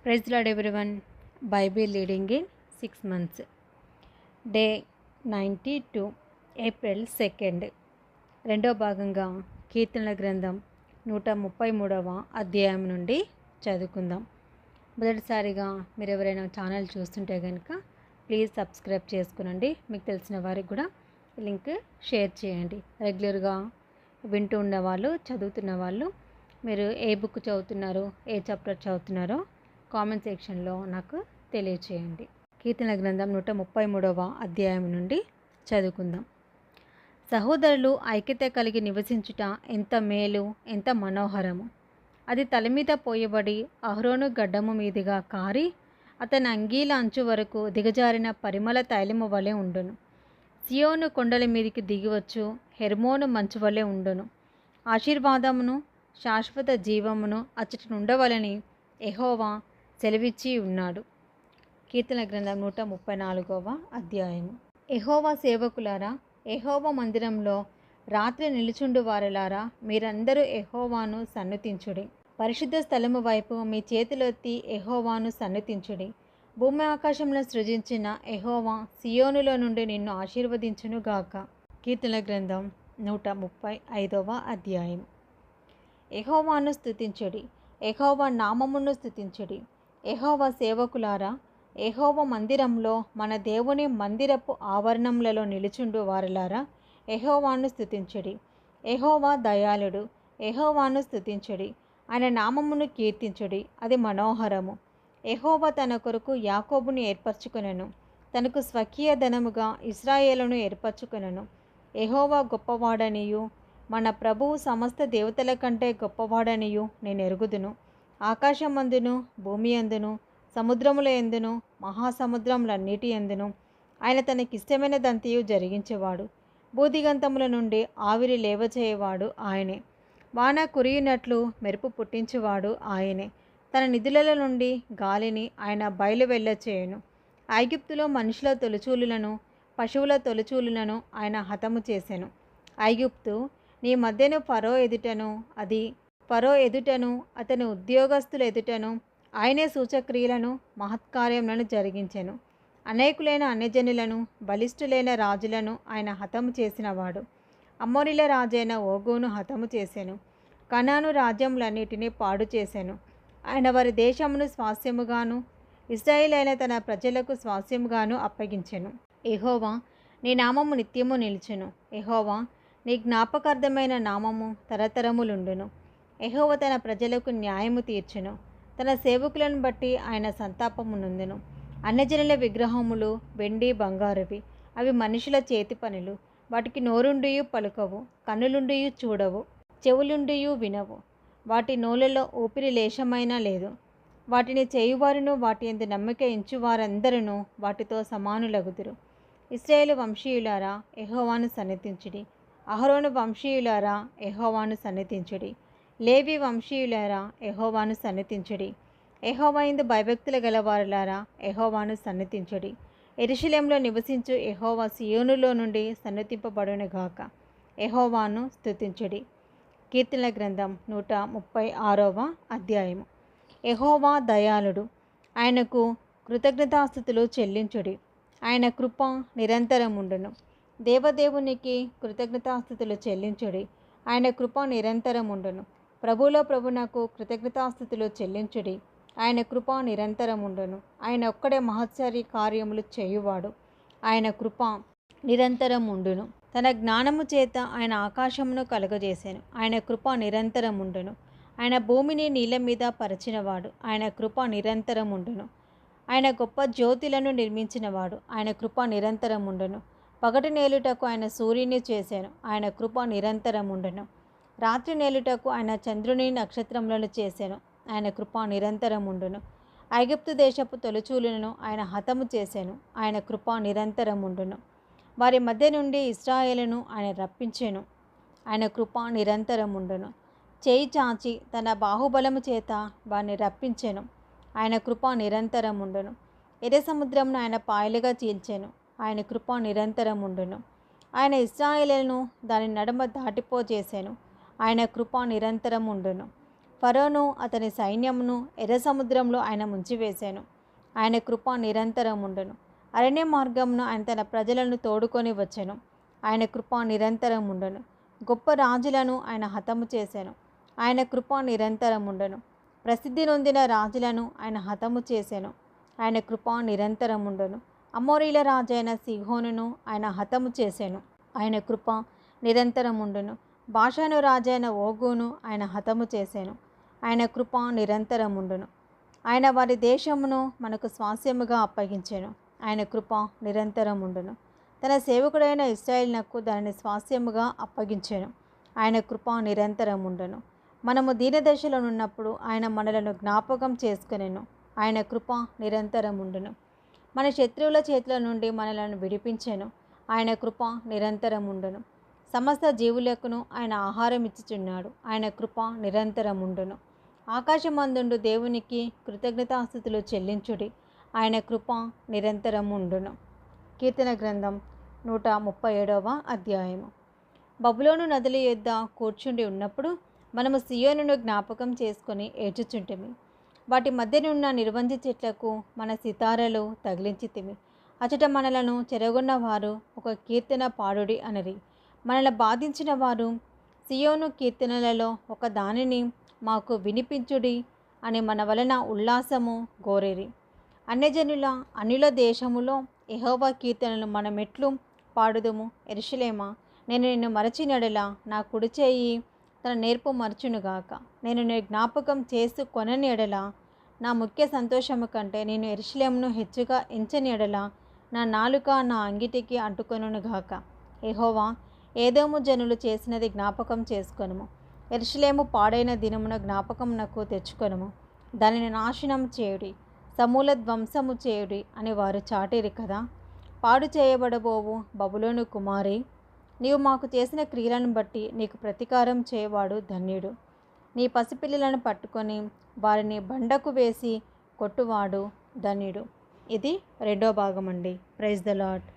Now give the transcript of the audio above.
Praise Lord everyone. Bible reading in 6 months. Day 92, April 2. రెండో భాగంగా కీర్తనల గ్రంథం 133వ అధ్యాయం నుండి చదువుకుందాం. మొదటిసారిగా మీరు ఎవరైనా ఛానల్ చూస్తుంటే కనుక ప్లీజ్ సబ్స్క్రైబ్ చేసుకునండి. మీకు తెలిసిన వారికి కూడా లింక్ షేర్ చేయండి. రెగ్యులర్గా వింటూ ఉన్నవాళ్ళు, చదువుతున్న వాళ్ళు మీరు ఏ బుక్ చదువుతున్నారో, ఏ చాప్టర్ చదువుతున్నారో కామెంట్ సెక్షన్లో నాకు తెలియచేయండి. కీర్తనల గ్రంథం 133వ అధ్యాయం నుండి చదువుకుందాం. సహోదరులు ఐక్యత కలిగి నివసించుట ఎంత మేలు, ఎంత మనోహరము! అది తల మీద పోయబడి అహరోను గడ్డము మీదుగా కారి అతని అంగీల అంచు వరకు దిగజారిన పరిమళ తైలము వలె ఉండును. సియోను కొండల మీదికి దిగివచ్చు హెర్మోను మంచు వలె ఉండును. ఆశీర్వాదమును శాశ్వత జీవమును అచ్చట ఉండవలని యెహోవా సెలవిచ్చి ఉన్నాడు. కీర్తన గ్రంథం 134వ అధ్యాయము. యెహోవా సేవకులారా, యెహోవా మందిరంలో రాత్రి నిలుచుండు వారలారా, మీరందరూ యెహోవాను సన్నుతించుడి. పరిశుద్ధ స్థలము వైపు మీ చేతులెత్తి యెహోవాను సన్నుతించుడి. భూమి ఆకాశంలో సృజించిన యెహోవా సియోనులో నుండి నిన్ను ఆశీర్వదించునుగాక. కీర్తన గ్రంథం 135వ అధ్యాయం. యెహోవాను స్తుతించుడి, యెహోవా నామమును స్తుతించుడి. యెహోవా సేవకులారా, యెహోవా మందిరంలో మన దేవుని మందిరపు ఆవరణములలో నిలుచుండు వారలారా, యెహోవాను స్తుతించుడి. యెహోవా దయాళుడు, యెహోవాను స్తుతించుడి. ఆయన నామమును కీర్తించుడి, అది మనోహరము. యెహోవా తన కొరకు యాకోబును ఏర్పరచుకొనెను, తనకు స్వకీయ ధనముగా ఇశ్రాయేలును ఏర్పరచుకొనెను. యెహోవా గొప్పవాడనియు మన ప్రభువు సమస్త దేవతల కంటే గొప్పవాడనియు నేను ఎరుగుదును. ఆకాశమందును భూమి అందును సముద్రముల ఎందును మహాసముద్రములన్నిటి ఎందును ఆయన తనకిష్టమైనదంతయు జరిగించేవాడు. భూదిగంతముల నుండి ఆవిరి లేవచేయవాడు ఆయనే. వాన కురియునట్లు మెరుపు పుట్టించువాడు ఆయనే. తన నిధులలో నుండి గాలిని ఆయన బయలు వెళ్ళచేయును. ఐగుప్తులో మనుషుల తొలిచూలులను పశువుల తొలిచూలులను ఆయన హతము చేసెను. ఐగుప్తు నీ మధ్యను ఫరో ఎదుటను అతని ఉద్యోగస్తుల ఎదుటను ఆయనే సూచక్రియలను మహత్కార్యములను జరిగించెను. అనేకులైన అన్యజనులను బలిష్ఠులైన రాజులను ఆయన హతము చేసినవాడు. అమ్మోనీల రాజైన ఓగును హతము చేసెను. కనాను రాజ్యములన్నిటినీ పాడు చేసెను. ఆయన వారి దేశమును స్వాస్యముగాను ఇశ్రాయేలైన తన ప్రజలకు స్వాస్యముగాను అప్పగించెను. యెహోవా నీ నామము నిత్యము నిలిచెను. యెహోవా నీ జ్ఞాపకార్థమైన నామము తరతరములుండును. యెహోవా తన ప్రజలకు న్యాయము తీర్చును. తన సేవకులను బట్టి ఆయన సంతాపము నొందును. అన్యజనుల విగ్రహములు వెండి బంగారువి, అవి మనుషుల చేతి పనులు. వాటికి నోరుండియు పలుకవు, కన్నులుండియు చూడవు, చెవులుండియు వినవు. వాటి నోళ్ళలో ఊపిరి లేశమైనా లేదు. వాటిని చేయువారును వాటి యందు నమ్మిక ఎంచువారందరూ వాటితో సమానులగుదురు. ఇశ్రాయేలు వంశీయులారా, యెహోవాను సన్నిధించుడి. అహరోను వంశీయులారా, యెహోవాను సన్నిధించుడి. లేవి వంశీయులారా, యెహోవాను సన్నిధించుడి. యెహోవా యందు భయభక్తులు గలవారులారా, యెహోవాను సన్నిధించుడి. యెరూషలేములో నివసించు యెహోవా సియోనులో నుండి సన్నుతింపబడునుగాక. యెహోవాను స్తుతించుడి. కీర్తనల గ్రంథం 136వ అధ్యాయము. యెహోవా దయాళుడు, ఆయనకు కృతజ్ఞతాస్తుతులు చెల్లించుడి. ఆయన కృప నిరంతరముండును. దేవదేవునికి కృతజ్ఞతాస్తుతులు చెల్లించుడి. ఆయన కృప నిరంతరముండును. ప్రభులో ప్రభునకు కృతజ్ఞతాస్తుతులు చెల్లించుడి. ఆయన కృప నిరంతరముండును. ఆయన ఒక్కడే మహత్సరి కార్యములు చేయువాడు. ఆయన కృప నిరంతరముండును. తన జ్ఞానము చేత ఆయన ఆకాశమును కలుగజేసెను. ఆయన కృప నిరంతరముండును. ఆయన భూమిని నీళ్ళ మీద పరిచినవాడు. ఆయన కృప నిరంతరముండును. ఆయన గొప్ప జ్యోతులను నిర్మించినవాడు. ఆయన కృప నిరంతరముండును. పగటి నేలుటకు ఆయన సూర్యుని చేశాను. ఆయన కృప నిరంతరముండును. రాత్రి నేలుటకు ఆయన చంద్రుని నక్షత్రములను చేశాను. ఆయన కృప నిరంతరముండును. ఐగుప్తు దేశపు తొలిచూలులను ఆయన హతము చేశాను. ఆయన కృప నిరంతరముండును. వారి మధ్య నుండి ఇశ్రాయేలును ఆయన రప్పించెను. ఆయన కృప నిరంతరముండును. చేయి చాచి తన బాహుబలము చేత వారిని రప్పించెను. ఆయన కృప నిరంతరముండును. ఎర్ర సముద్రమును ఆయన పాయలుగా చీల్చెను. ఆయన కృప నిరంతరముండును. ఆయన ఇశ్రాయేలును దాని నడుమ దాటిపోజేసెను. ఆయన కృప నిరంతరముండును. ఫరోను అతని సైన్యమును ఎర్ర సముద్రంలో ఆయన ముంచివేశాను. ఆయన కృప నిరంతరం ఉండును. అరణ్య మార్గమును ఆయన తన ప్రజలను తోడుకొని వచ్చెను. ఆయన కృప నిరంతరం ఉండును. గొప్ప రాజులను ఆయన హతము చేశాను. ఆయన కృప నిరంతరం ఉండును. ప్రసిద్ధి నొందిన రాజులను ఆయన హతము చేశాను. ఆయన కృప నిరంతరం ఉండును. అమోరీల రాజైన సీహోనును ఆయన హతము చేశాను. ఆయన కృప నిరంతరం ఉండును. బాషాను రాజైన ఓగును ఆయన హతము చేశాను. ఆయన కృప నిరంతరం ఉండును. ఆయన వారి దేశమును మనకు స్వాస్యముగా అప్పగించెను. ఆయన కృప నిరంతరం ఉండును. తన సేవకుడైన ఇశ్రాయేలునకు దానిని స్వాస్యముగా అప్పగించెను. ఆయన కృప నిరంతరం ఉండును. మనము దీనదశలో ఉన్నప్పుడు ఆయన మనలను జ్ఞాపకం చేసుకొనెను. ఆయన కృప నిరంతరం ఉండును. మన శత్రువుల చేతుల నుండి మనలను విడిపించెను. ఆయన కృప నిరంతరం ఉండును. సమస్త జీవులకును ఆయన ఆహారం ఇచ్చుచున్నాడు. ఆయన కృప నిరంతరం ఉండును. ఆకాశమందుండు దేవునికి కృతజ్ఞతాస్తుతులు చెల్లించుడి. ఆయన కృప నిరంతరం ఉండును. కీర్తన గ్రంథం 137వ అధ్యాయము. బబులోను నదుల యొద్ద కూర్చుండి ఉన్నప్పుడు మనము సియోనును జ్ఞాపకం చేసుకొని ఏడ్చుచుంటిమి. వాటి మధ్యనున్న నిర్వంజి చెట్లకు మన సితారలు తగిలించితిమి. అచట మనలను చెరగొన్న వారు ఒక కీర్తన పాడుడి అనరి. మనల్ని బాధించిన వారు సియోను కీర్తనలలో ఒక దానిని మాకు వినిపించుడి అని మన వలన ఉల్లాసము గోరిరి. అన్యజనుల అనిల దేశములో యెహోవా కీర్తనలు మనమెట్లు పాడుదుము. యెరూషలేమా, నేను నిన్ను మరచినడలా నా కుడి చేయి తన నేర్పు మరచునుగాక. నేను నీ జ్ఞాపకం చేసుకొనని ఎడల నా ముఖ్య సంతోషము కంటే నేను యెరూషలేమును హెచ్చుగా ఎంచని ఎడల నా నాలుక నా అంగిటికి అంటుకొనుగాక. యెహోవా, ఏదోము జనులు చేసినది జ్ఞాపకం చేసుకొనుము. యెరూషలేము పాడైన దినమున జ్ఞాపకమునకు తెచ్చుకొనుము. దానిని నాశనం చేయుడి, సమూల ధ్వంసము చేయుడి అని వారు చాటిరి కదా. పాడు చేయబడబోవు బబులోను కుమారి, నీవు మాకు చేసిన క్రియలను బట్టి నీకు ప్రతీకారం చేయవాడు ధన్యుడు. నీ పసిపిల్లలను పట్టుకొని వారిని బండకు వేసి కొట్టువాడు ధన్యుడు. ఇది 2వ భాగం అండి. Praise the lord.